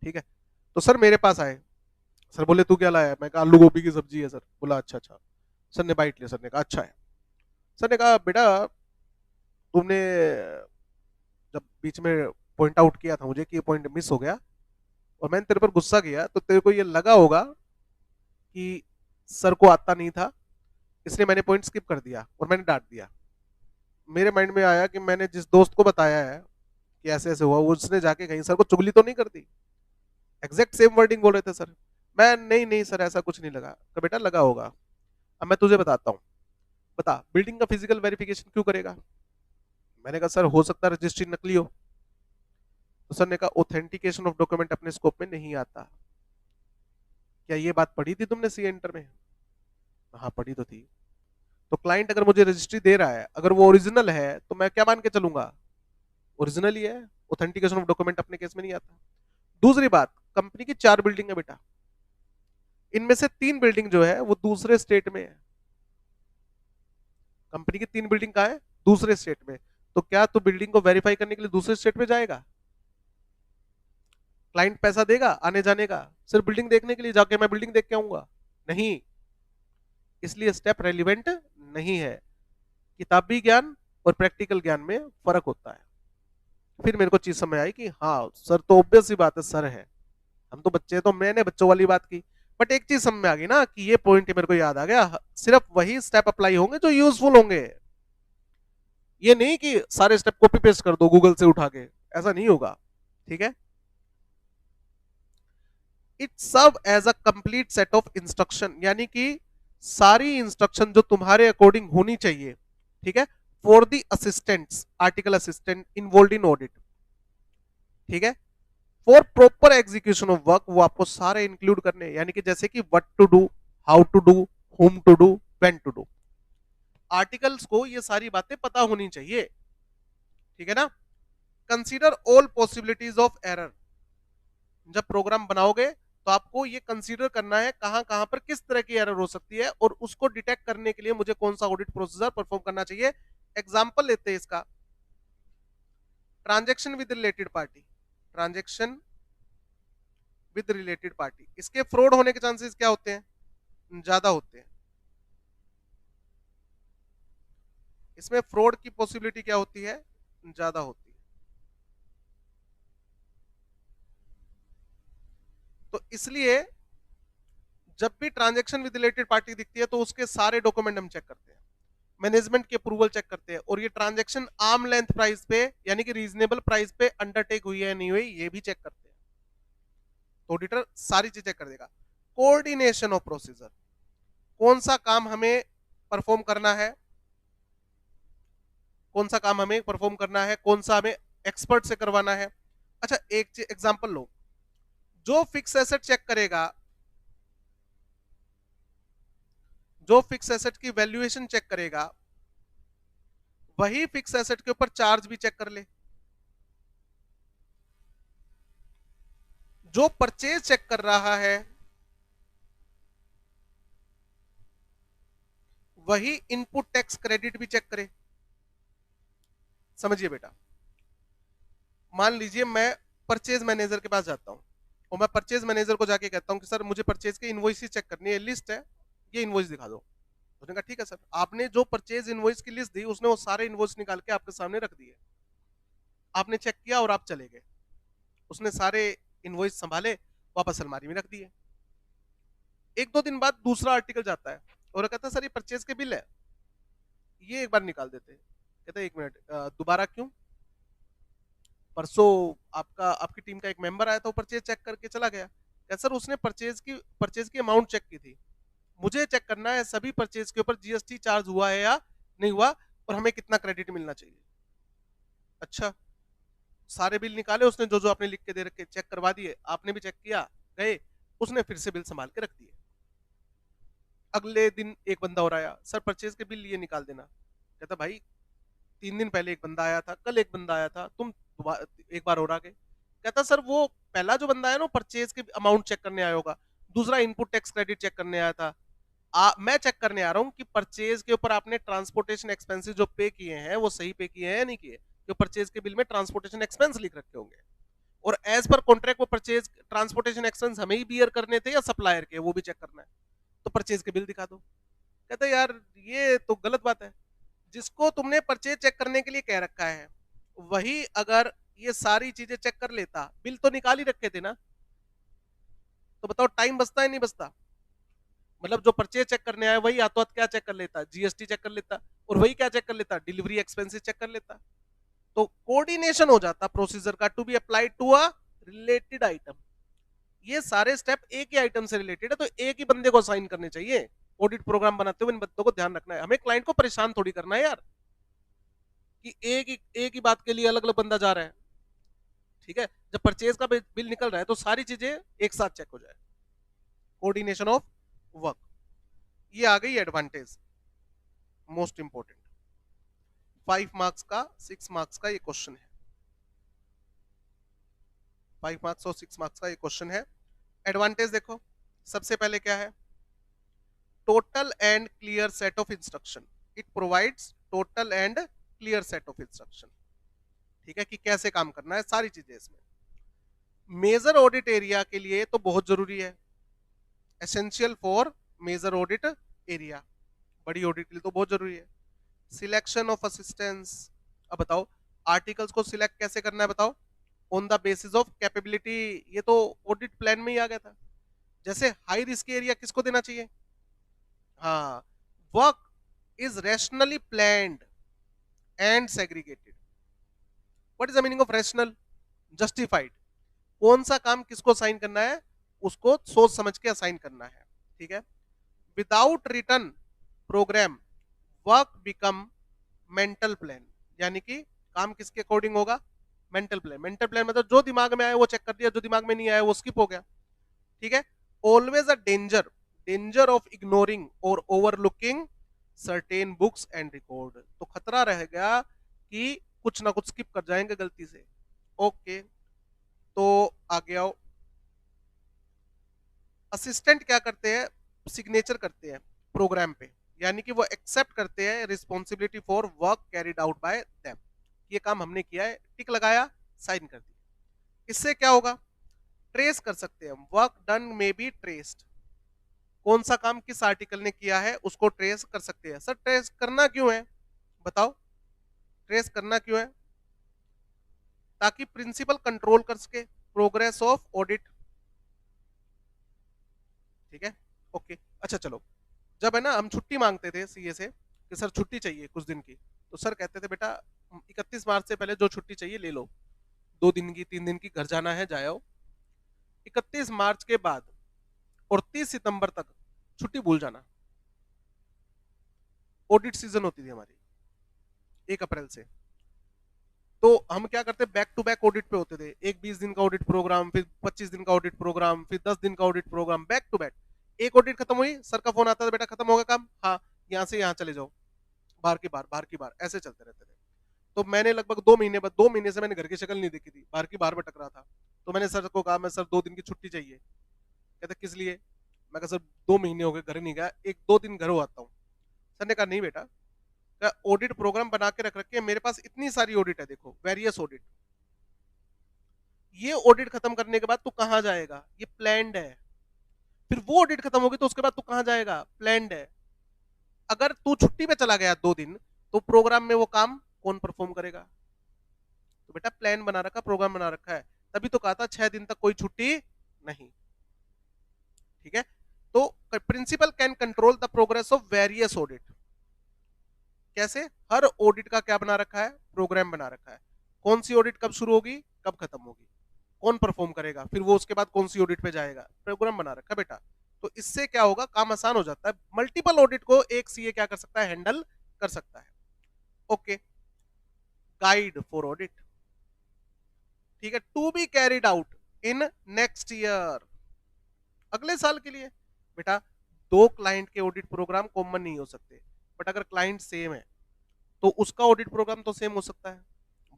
S1: ठीक है, तो सर मेरे पास आए, सर बोले तू क्या लाया है, मैं कहा आलू गोभी की सब्जी है सर। बोला अच्छा अच्छा। सर ने बाइट लिया, सर ने कहा अच्छा है। सर ने कहा बेटा तुमने जब बीच में पॉइंट आउट किया था मुझे कि ये पॉइंट मिस हो गया, और मैंने तेरे पर गुस्सा किया, तो तेरे को ये लगा होगा कि सर को आता नहीं था, इसलिए मैंने पॉइंट स्किप कर दिया और मैंने डांट दिया। मेरे माइंड में आया कि मैंने जिस दोस्त को बताया है कि ऐसे ऐसे हुआ, उसने जाके कहीं सर को चुगली तो नहीं कर दी। एग्जैक्ट सेम वर्डिंग बोल रहे थे सर। मैं नहीं नहीं सर ऐसा कुछ नहीं लगा। तो बेटा लगा होगा, अब मैं तुझे बताता हूँ, बता बिल्डिंग का फिजिकल वेरिफिकेशन क्यों करेगा। मैंने कहा सर हो सकता है रजिस्ट्री नकली हो। तो सर ने कहा ऑथेंटिकेशन ऑफ डॉक्यूमेंट अपने स्कोप में नहीं आता। क्या ये बात पढ़ी थी तुमने सी इंटर में? हाँ पढ़ी तो थी। तो क्लाइंट अगर मुझे रजिस्ट्री दे रहा है, अगर वो ओरिजिनल है तो मैं क्या मान के चलूंगा, ओरिजिनल ही है, ऑथेंटिकेशन ऑफ डॉक्यूमेंट अपने केस में नहीं आता। दूसरी बात, कंपनी की 4 बिल्डिंग है बेटा, इनमें से 3 बिल्डिंग जो है वो दूसरे स्टेट में है। कंपनी की 3 बिल्डिंग कहाँ है, दूसरे स्टेट में। तो क्या तू बिल्डिंग को वेरीफाई करने के लिए दूसरे स्टेट में जाएगा? क्लाइंट पैसा देगा आने जाने का, सिर्फ बिल्डिंग देखने के लिए जाके मैं बिल्डिंग देख के आऊंगा? नहीं, इसलिए स्टेप रेलिवेंट नहीं है। किताबी ज्ञान और प्रैक्टिकल ज्ञान में फर्क होता है। फिर मेरे को चीज समझ आई कि हाँ सर तो ऑब्वियस सी बात है सर है, हम तो बच्चे, तो मैंने बच्चों वाली बात की। बट एक चीज समझ में आ गई ना कि ये पॉइंट मेरे को याद आ गया, सिर्फ वही स्टेप अप्लाई होंगे जो यूजफुल होंगे। ये नहीं कि सारे स्टेप कॉपी पेस्ट कर दो गूगल से उठा के, ऐसा नहीं होगा। ठीक है, it serve as a complete set of instruction, यानी कि सारी इंस्ट्रक्शन जो तुम्हारे अकॉर्डिंग होनी चाहिए, ठीक है, for the assistants, article assistant involve in audit. ठीक है, for proper execution of work वो आपको सारे इंक्लूड करने हैं, यानी कि जैसे कि what to do, how to do, whom to do, when to do. Articles को ये सारी बातें पता होनी चाहिए, ठीक है ना। Consider all possibilities of error. जब प्रोग्राम बनाओगे तो आपको ये कंसीडर करना है कहां कहां पर किस तरह की एरर हो सकती है, और उसको डिटेक्ट करने के लिए मुझे कौन सा ऑडिट प्रोसीजर परफॉर्म करना चाहिए। एग्जांपल लेते हैं इसका, transaction with related party. Transaction with related party, इसके फ्रॉड होने के चांसेस क्या होते हैं, ज्यादा होते हैं। इसमें फ्रॉड की पॉसिबिलिटी क्या होती है, ज्यादा होती है। तो इसलिए जब भी ट्रांजैक्शन विद रिलेटेड पार्टी दिखती है तो उसके सारे डॉक्यूमेंट हम चेक करते हैं, मैनेजमेंट की अप्रूवल चेक करते हैं, और ये ट्रांजैक्शन आर्म लेंथ प्राइस पे यानी कि रीजनेबल प्राइस पे अंडरटेक हुई है नहीं हुई ये भी चेक करते हैं। तो ऑडिटर सारी चीज चेक कर देगा। कोऑर्डिनेशन ऑफ प्रोसीजर, कौन सा काम हमें परफॉर्म करना है, कौन सा काम हमें परफॉर्म करना है, कौन सा हमें एक्सपर्ट से करवाना है। अच्छा एक एग्जांपल लो, जो फिक्स एसेट चेक करेगा, जो फिक्स एसेट की वैल्यूएशन चेक करेगा, वही फिक्स एसेट के ऊपर चार्ज भी चेक कर ले। जो परचेज चेक कर रहा है वही इनपुट टैक्स क्रेडिट भी चेक करे। समझिए बेटा, मान लीजिए मैं परचेज मैनेजर के पास जाता हूं और मैं परचेज मैनेजर को जाके कहता हूं कि सर मुझे परचेज की इनवॉइस चेक करनी है, लिस्ट है, ये इनवॉइस दिखा दो। उसने कहा ठीक है सर। आपने जो परचेज इनवॉइस की लिस्ट दी उसने वो सारे इनवॉइस निकाल के आपके सामने रख दिए, आपने चेक किया और आप चले गए। उसने सारे इनवॉइस संभाले, वापस अलमारी में रख दिए। एक दो दिन बाद दूसरा आर्टिकल जाता है और कहता है सर ये परचेज के बिल है, ये एक बार निकाल देते हैं। कहता है एक मिनट, दोबारा क्यों, परसों आपका आपकी टीम का एक मेंबर आया था, वो परचेज चेक करके चला गया। क्या सर उसने परचेज की अमाउंट चेक की थी, मुझे चेक करना है सभी परचेज के ऊपर जीएसटी चार्ज हुआ है या नहीं हुआ, और हमें कितना क्रेडिट मिलना चाहिए। अच्छा, सारे बिल निकाले उसने, जो जो आपने लिख के दे रखे चेक करवा दिए, आपने भी चेक किया, गए, उसने फिर से बिल संभाल के रख दिए। अगले दिन एक बंदा और आया, सर परचेज के बिल ये निकाल देना। कहता भाई 3 दिन पहले एक बंदा आया था, कल एक बंदा आया था, तुम एक बार और आ गए। कहता सर वो पहला जो बंदा है ना परचेज के अमाउंट चेक करने आया होगा, दूसरा इनपुट टैक्स क्रेडिट चेक करने आया था। मैं चेक करने आ रहा हूँ कि परचेज के ऊपर आपने ट्रांसपोर्टेशन एक्सपेंसेस जो पे किए हैं वो सही पे किए हैं या नहीं किए। जो परचेज के बिल में ट्रांसपोर्टेशन एक्सपेंस लिख रखे होंगे, और एज पर कॉन्ट्रैक्ट वो परचेज ट्रांसपोर्टेशन एक्सपेंस हमें ही बियर करने थे या सप्लायर के, वो भी चेक करना है। तो परचेज के बिल दिखा दो। कहते यार ये तो गलत बात है, जिसको तुमने परचेज चेक करने के लिए कह रखा है वही अगर ये सारी चीजें चेक कर लेता, बिल तो निकाल ही रखे थे ना, तो बताओ टाइम बचता है नहीं बचता। मतलब जो परचेज चेक करने आया वही हाथों हाथ क्या चेक कर लेता, जीएसटी चेक कर लेता, और वही क्या चेक कर लेता, डिलीवरी एक्सपेंसेस चेक कर लेता। तो कोऑर्डिनेशन हो जाता प्रोसीजर का to be applied to a related item. ये सारे स्टेप एक ही आइटम से रिलेटेड है, तो एक ही बंदे को साइन करने चाहिए। ऑडिट प्रोग्राम बनाते हुए इन बंदों को ध्यान रखना है, हमें क्लाइंट को परेशान थोड़ी करना है यार कि एक ही बात के लिए अलग अलग बंदा जा रहा है। ठीक है, जब परचेज का बिल निकल रहा है तो सारी चीजें एक साथ चेक हो जाए। कोऑर्डिनेशन ऑफ वर्क, ये आ गई एडवांटेज, मोस्ट इंपोर्टेंट। 5 मार्क्स का 6 मार्क्स का ये क्वेश्चन है, 5 मार्क्स और 6 मार्क्स का ये क्वेश्चन है। एडवांटेज देखो, सबसे पहले क्या है, total and clear set of instruction. It provides total and clear set of instruction. ठीक है, कि कैसे काम करना है, सारी चीजें इसमें। मेजर ऑडिट एरिया के लिए तो बहुत जरूरी है, essential for major audit area, बड़ी ऑडिट के लिए तो बहुत जरूरी है। सिलेक्शन ऑफ असिस्टेंस, अब बताओ आर्टिकल्स को सिलेक्ट कैसे करना है, बताओ on the basis of capability. ये तो ऑडिट प्लान में ही आ गया था। जैसे हाई रिस्क एरिया किसको देना चाहिए, हाँ, work is rationally planned and segregated. What is the meaning of rational, justified. कौन सा काम किसको असाइन करना है उसको सोच समझ के असाइन करना है। ठीक है, without written program work become mental plan, यानी कि काम किसके अकॉर्डिंग होगा, मेंटल प्लान मतलब जो दिमाग में आया वो चेक कर दिया, जो दिमाग में नहीं आया वो स्किप हो गया, ठीक है। Always a danger of ignoring और overlooking certain books and record, तो खतरा रहेगा कि कुछ ना कुछ स्किप कर जाएंगे गलती से। ओके, तो आगे आओ। असिस्टेंट क्या करते हैं, सिग्नेचर करते हैं प्रोग्राम पे, यानी कि वो एक्सेप्ट करते हैं responsibility for work carried out by them, ये काम हमने किया है, टिक लगाया, साइन कर दिया। इससे क्या होगा, ट्रेस कर सकते हैं, वर्क डन में बी ट्रेस्ड, कौन सा काम किस आर्टिकल ने किया है उसको ट्रेस कर सकते हैं। सर ट्रेस करना क्यों है, बताओ, ट्रेस करना क्यों है, ताकि प्रिंसिपल कंट्रोल कर सके प्रोग्रेस ऑफ ऑडिट, ठीक है। ओके, अच्छा चलो, जब है ना हम छुट्टी मांगते थे सीए से कि सर छुट्टी चाहिए कुछ दिन की, तो सर कहते थे बेटा 31 मार्च से पहले जो छुट्टी चाहिए ले लो, 2 दिन की 3 दिन की, घर जाना है जाओ। 31 मार्च के बाद और 30 सितंबर तक छुट्टी भूल जाना, ऑडिट सीजन होती थी हमारी 1 अप्रैल से, तो हम क्या करते, बैक टू बैक ऑडिट पे होते थे, एक 20 दिन का ऑडिट प्रोग्राम, फिर 25 दिन का ऑडिट प्रोग्राम, फिर 10 दिन का audit program, back to back. एक ऑडिट खत्म हुई, सर का फोन आता था, बेटा खत्म होगा काम, हाँ यहाँ से यहाँ चले जाओ, बाहर की बार, बाहर की बार, ऐसे चलते रहते थे। तो मैंने लगभग 2 महीने बाद, 2 महीने से मैंने घर की शक्ल नहीं देखी थी, बाहर की बार भटक रहा था। तो मैंने सर को कहा, मैं सर 2 दिन की छुट्टी चाहिए, कहते किस लिए, मैं कहा सर 2 महीने हो गए घर नहीं गया, 1-2 दिन घर हो आता हूँ। सर ने कहा नहीं बेटा, ऑडिट प्रोग्राम बना के रख रखे, मेरे पास इतनी सारी ऑडिट है, देखो वेरियस ऑडिट, ये ऑडिट खत्म करने के बाद तू कहां जाएगा, ये प्लान्ड है, फिर वो ऑडिट खत्म होगी तो उसके बाद तू कहां जाएगा, प्लान्ड है। अगर तू छुट्टी पे चला गया 2 दिन, तो प्रोग्राम में वो काम कौन परफॉर्म करेगा, तो बेटा प्लान बना रखा, प्रोग्राम बना रखा है, तभी तो कहा था 6 दिन तक कोई छुट्टी नहीं, ठीक है। तो principal can control the progress of various audit, कैसे, हर ऑडिट का क्या बना रखा है, प्रोग्राम बना रखा है, कौन सी ऑडिट कब शुरू होगी कब खत्म होगी, कौन परफॉर्म करेगा, फिर वो उसके बाद कौन सी ऑडिट पे जाएगा, प्रोग्राम बना रखा है बेटा। तो इससे क्या होगा, काम आसान हो जाता है, मल्टीपल ऑडिट को एक सीए क्या कर सकता है, हैंडल कर सकता है। ओके, गाइड फॉर ऑडिट, ठीक है, to be carried out in next year, अगले साल के लिए। बेटा 2 क्लाइंट के ऑडिट प्रोग्राम कॉमन नहीं हो सकते, बट अगर क्लाइंट सेम है तो उसका ऑडिट प्रोग्राम तो सेम हो सकता है,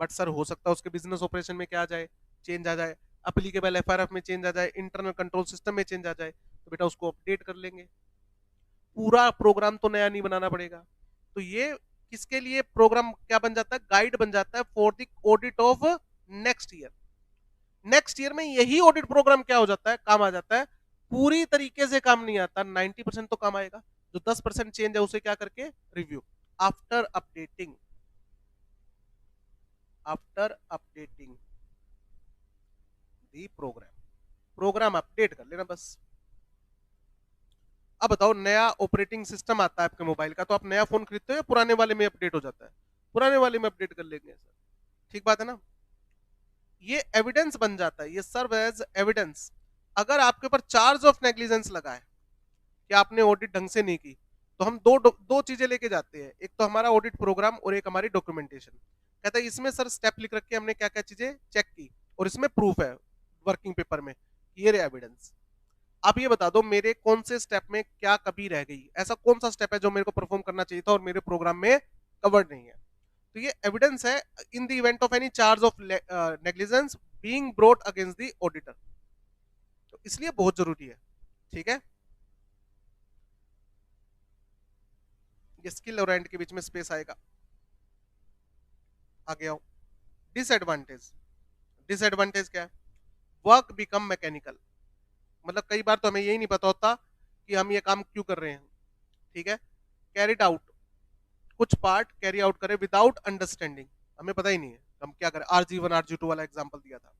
S1: बट सर हो सकता है उसके बिजनेस ऑपरेशन में क्या आ जाए, चेंज आ जाए, एप्लीकेबल एफआरएफ में चेंज आ जाए, इंटरनल कंट्रोल सिस्टम में चेंज आ जाए, तो बेटा उसको अपडेट कर लेंगे, पूरा प्रोग्राम तो नया नहीं बनाना पड़ेगा। तो ये किसके लिए प्रोग्राम क्या बन जाता है, गाइड बन जाता है for the audit of next year. Next year में यही ऑडिट प्रोग्राम क्या हो जाता है, काम आ जाता है, पूरी तरीके से काम नहीं आता, 90% तो काम आएगा, जो 10% चेंज है उसे क्या करके review, after updating, after updating the program update कर लेना बस। अब बताओ, नया ऑपरेटिंग सिस्टम आता है आपके मोबाइल का, तो आप नया फोन खरीदते हो या पुराने वाले में अपडेट हो जाता है, पुराने वाले में अपडेट कर लेंगे सर, ठीक बात है ना। ये एविडेंस बन जाता है, ये सर्व एज एविडेंस, अगर आपके ऊपर चार्ज ऑफ नेग्लिजेंस लगा है कि आपने ऑडिट ढंग से नहीं की, तो हम दो चीजें लेके जाते हैं, एक तो हमारा ऑडिट प्रोग्राम और एक हमारी डॉक्यूमेंटेशन, कहता है इसमें सर स्टेप लिख रखे हमने क्या क्या चीजें चेक की, और इसमें प्रूफ है वर्किंग पेपर में, ये रे एविडेंस। आप ये बता दो मेरे कौन से स्टेप में क्या कमी रह गई, ऐसा कौन सा स्टेप है जो मेरे को परफॉर्म करना चाहिए था और मेरे प्रोग्राम में कवर्ड नहीं है, तो ये एविडेंस है in the event of any charge of negligence being brought against the auditor, तो इसलिए बहुत जरूरी है, ठीक है। ये स्किल और एंड के बीच में स्पेस आएगा, आगे आओ। डिसएडवांटेज, डिसएडवांटेज क्या है, वर्क बिकम मैकेनिकल, मतलब कई बार तो हमें यही नहीं पता होता कि हम ये काम क्यों कर रहे हैं, ठीक है। कैरिड आउट, कुछ पार्ट कैरी आउट करें विदाउट अंडरस्टैंडिंग, हमें पता ही नहीं है हम क्या करें, RG1 RG2 वाला एग्जांपल दिया था,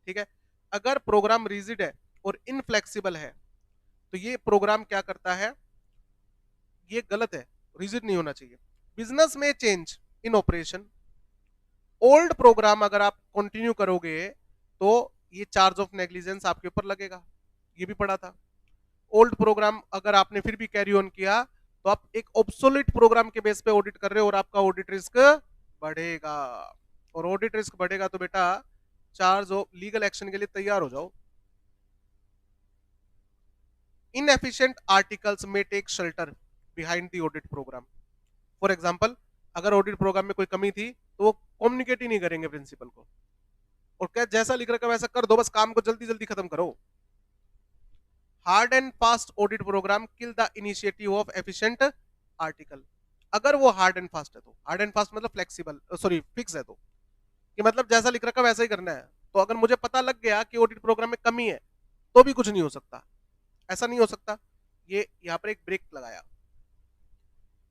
S1: ठीक है। अगर प्रोग्राम रिजिड है और इनफ्लेक्सिबल है, तो ये प्रोग्राम क्या करता है, ये गलत है, रिजिड नहीं होना चाहिए। बिजनेस में change in operation, old program अगर आप कंटिन्यू करोगे तो ये चार्ज ऑफ नेग्लिजेंस आपके ऊपर लगेगा, ये भी पढ़ा था। ओल्ड प्रोग्राम अगर आपने फिर भी कैरी ऑन किया तो आप एक ऑब्सोलिट प्रोग्राम के बेस पे ऑडिट कर रहे हो और आपका ऑडिट रिस्क बढ़ेगा, और ऑडिट रिस्क बढ़ेगा तो बेटा चार्ज ऑफ लीगल एक्शन के लिए तैयार हो जाओ। इनएफिशिएंट आर्टिकल्स में take shelter behind the audit program. For example, अगर ऑडिट प्रोग्राम में कोई कमी थी तो वो कम्युनिकेट ही नहीं करेंगे प्रिंसिपल को, और क्या जैसा लिख रखा है वैसा कर दो, बस काम को जल्दी जल्दी खत्म करो। Hard and fast audit program kill the initiative of efficient article. अगर वो हार्ड एंड फास्ट है तो, हार्ड एंड फास्ट मतलब फ्लेक्सिबल, सॉरी फिक्स है तो, कि मतलब जैसा लिख रखा वैसा ही करना है, तो अगर मुझे पता लग गया कि ऑडिट प्रोग्राम में कमी है तो भी कुछ नहीं हो सकता, ऐसा नहीं हो सकता। ये यहां पर एक ब्रेक लगाया।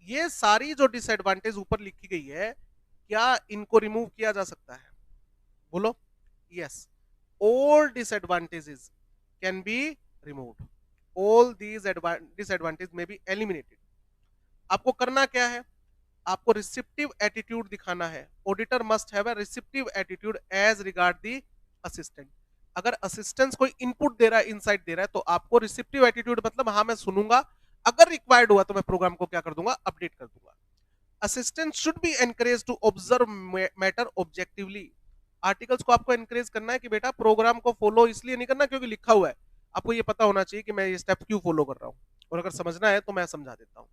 S1: ये सारी जो डिसएडवांटेज ऊपर लिखी गई है, क्या इनको रिमूव किया जा सकता है? बोलो yes, all disadvantages can be removed, all these disadvantage may be eliminated. आपको करना क्या है? आपको रिसिप्टिव एटीट्यूड दिखाना है। Auditor must have a receptive attitude as regard the assistant. अगर असिस्टेंट कोई इनपुट दे रहा है, इनसाइट दे रहा है, तो आपको रिसिप्टिव एटीट्यूड मतलब हाँ मैं सुनूंगा, अगर रिक्वायर्ड हुआ तो मैं प्रोग्राम को क्या कर दूंगा, अपडेट कर दूंगा। Assistant should be encourage to observe matter objectively. Articles को आपको एनकरेज करना है कि बेटा प्रोग्राम को फॉलो इसलिए नहीं करना क्योंकि लिखा हुआ है, आपको ये पता होना चाहिए कि मैं ये स्टेप क्यों फॉलो कर रहा हूं, और अगर समझना है तो मैं समझा देता हूं।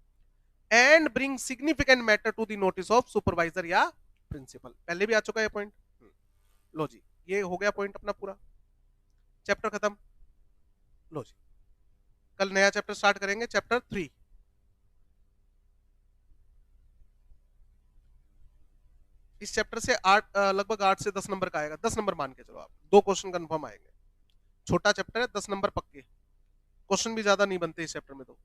S1: And bring significant matter to the notice of supervisor या प्रिंसिपल। पहले भी आ चुका है पॉइंट। लो जी, ये हो गया पॉइंट अपना पूरा, चैप्टर खत्म। लो जी, कल नया चैप्टर स्टार्ट करेंगे, चैप्टर 3। इस चैप्टर से लगभग 8 से 10 नंबर का आएगा, 10 नंबर मान के चलो आप, 2 क्वेश्चन कंफर्म आएंगे। छोटा चैप्टर है, 10 नंबर पक्के, क्वेश्चन भी ज्यादा नहीं बनते इस चैप्टर में तो।